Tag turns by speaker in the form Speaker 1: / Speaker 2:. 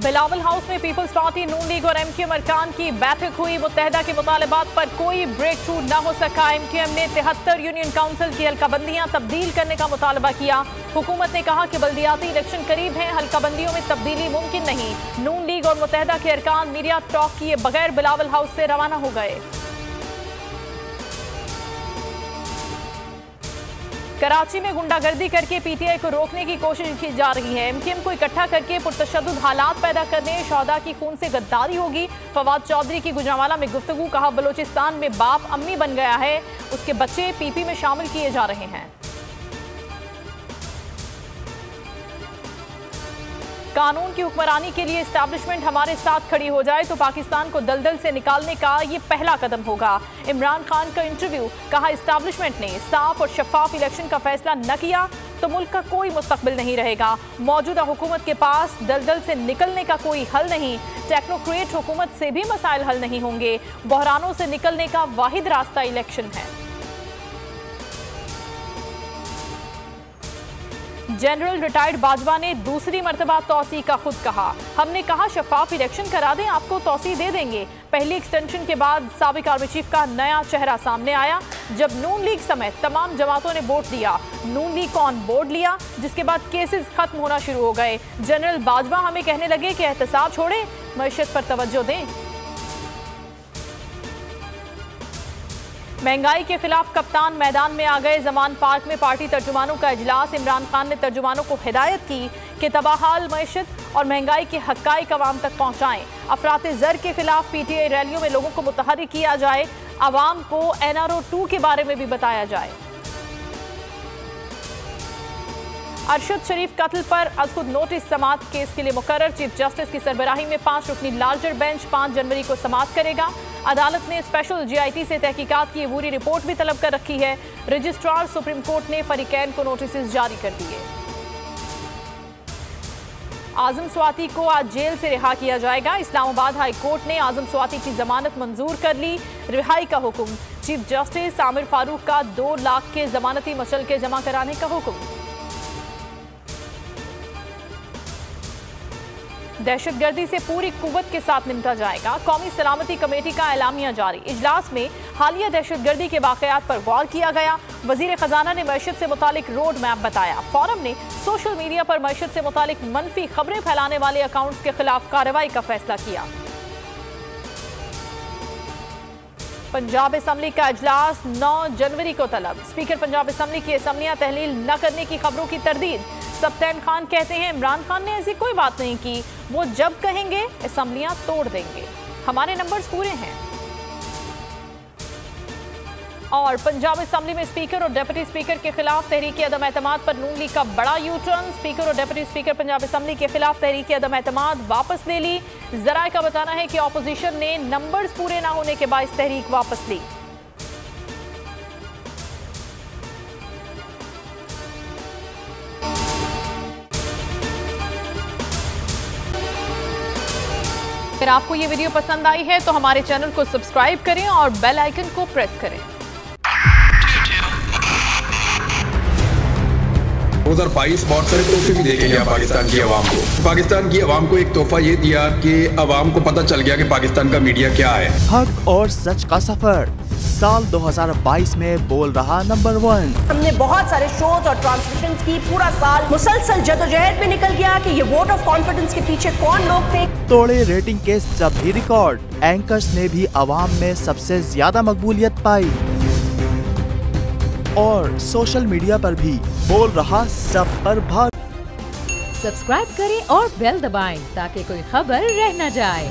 Speaker 1: Bilawal house में peoples party, नून league और MQM अरकान की बैठक हुई। मुत्तहदा के मुतालबात पर कोई ब्रेक थ्रू न हो सका। एमक्यूएम ने 73 यूनियन काउंसिल की हल्काबंदियां तब्दील करने का मुतालबा किया। हुकूमत ने कहा कि बल्दियाती इलेक्शन करीब हैं, हल्काबंदियों में तब्दीली मुमकिन नहीं। नून लीग और मुत्तहदा के अरकान मीडिया टॉक किए बगैर बिलावल हाउस से रवाना हो गए। कराची में गुंडागर्दी करके पीटीआई को रोकने की कोशिश की जा रही है। एमक्यूएम को इकट्ठा करके पुरतशद्दुद हालात पैदा करने, शहदा की खून से गद्दारी होगी। फवाद चौधरी की गुजरांवाला में गुफ्तगू, कहा बलोचिस्तान में बाप अम्मी बन गया है, उसके बच्चे पीपी में शामिल किए जा रहे हैं। कानून की हुक्मरानी के लिए एस्टैब्लिशमेंट हमारे साथ खड़ी हो जाए तो पाकिस्तान को दलदल से निकालने का ये पहला कदम होगा। इमरान खान का इंटरव्यू, कहा एस्टैब्लिशमेंट ने साफ और शफाफ इलेक्शन का फैसला न किया तो मुल्क का कोई मुस्तकबिल नहीं रहेगा। मौजूदा हुकूमत के पास दलदल से निकलने का कोई हल नहीं। टेक्नोक्रेट हुकूमत से भी मसाइल हल नहीं होंगे। बहरानों से निकलने का वाहिद रास्ता इलेक्शन है। जनरल रिटायर्ड बाजवा ने दूसरी मर्तबा तौसी का खुद कहा, हमने कहा शफाफ इलेक्शन करा दें, आपको तौसी दे देंगे। पहली एक्सटेंशन के बाद साबिक आर्मी चीफ का नया चेहरा सामने आया जब नून लीग समेत तमाम जमातों ने वोट दिया। नून लीग को ऑन बोर्ड लिया, जिसके बाद केसेस खत्म होना शुरू हो गए। जनरल बाजवा हमें कहने लगे कि एहतसाब छोड़ें, मईशत पर तवज्जो दें। महंगाई के खिलाफ कप्तान मैदान में आ गए। जमान पार्क में पार्टी तर्जुमानों का इजलास। इमरान खान ने तर्जुमानों को हिदायत की कि तबाहाल मईशत और महंगाई के हक़ाइक़ अवाम तक पहुँचाएँ। अफरात ज़र के खिलाफ पीटीआई रैलियों में लोगों को मुतहर्रिक किया जाए। अवाम को NRO 2 के बारे में भी बताया जाए। अरशद शरीफ कत्ल पर अज़खुद नोटिस समाअत केस के लिए मुकर्रर। चीफ जस्टिस की सरबराही में 5 रुकनी लार्जर बेंच 5 जनवरी को समाअत करेगा। अदालत ने स्पेशल GIT से तहकीकात की अबूरी रिपोर्ट भी तलब कर रखी है। रजिस्ट्रार सुप्रीम कोर्ट ने फरीकैन को नोटिस जारी कर दिए। आजम स्वाति को आज जेल से रिहा किया जाएगा। इस्लामाबाद हाई कोर्ट ने आजम स्वाति की जमानत मंजूर कर ली। रिहाई का हुक्म। चीफ जस्टिस आमिर फारूक का 2 लाख के जमानती मशल्के जमा कराने का हुक्म। दहशतगर्दी से पूरी कुव्वत के साथ निपटा जाएगा। कौमी सलामती कमेटी का एलामिया जारी। इजलास में हालिया दहशतगर्दी के वाकयात पर गौर किया गया। वजीर खजाना ने मईशत से मुतालिक रोड मैप बताया। फोरम ने सोशल मीडिया पर मईशत से मुतालिक मनफी खबरें फैलाने वाले अकाउंट्स के खिलाफ कार्रवाई का फैसला किया। पंजाब असम्बली का इजलास 9 जनवरी को तलब। स्पीकर पंजाब असम्बली की असम्बलियां तहलील न करने की खबरों की तरदीद। सब्तैन खान कहते हैं इमरान खान ने ऐसी कोई बात नहीं की, वो जब कहेंगे असम्बलियां तोड़ देंगे। हमारे नंबर्स पूरे हैं। और पंजाब असम्बली में स्पीकर और डिप्टी स्पीकर के खिलाफ तहरीक अदम एतमाद पर नून लीग का बड़ा यू टर्न। स्पीकर और डिप्टी स्पीकर पंजाब असम्बली के खिलाफ तहरीक अदम एतमाद वापस ले ली। जराए का बताना है कि ऑपोजिशन ने नंबर्स पूरे ना होने के बाइस तहरीक वापस ली। अगर आपको ये वीडियो पसंद आई है तो हमारे चैनल को सब्सक्राइब करें और बेल आइकन को प्रेस करें।
Speaker 2: 2022 बहुत सारे तोहफे भी देके गया पाकिस्तान की आवाम को। पाकिस्तान की आवाम को एक तोहफा ये दिया कि आवाम को पता चल गया कि पाकिस्तान का मीडिया क्या है।
Speaker 3: हक और सच का सफर साल 2022 में बोल रहा नंबर 1।
Speaker 4: हमने बहुत सारे शोज और ट्रांसमिशंस की। पूरा साल मुसलसल जदोजहद में निकल गया कि ये वोट ऑफ कॉन्फिडेंस के पीछे कौन लोग थे।
Speaker 3: तोड़े रेटिंग के सभी रिकॉर्ड। एंकर्स ने भी आवाम में सबसे ज्यादा मकबूलियत पाई और सोशल मीडिया पर भी बोल रहा सब पर भाग।
Speaker 5: सब्सक्राइब करें और बेल दबाएं ताकि कोई खबर रह न जाए।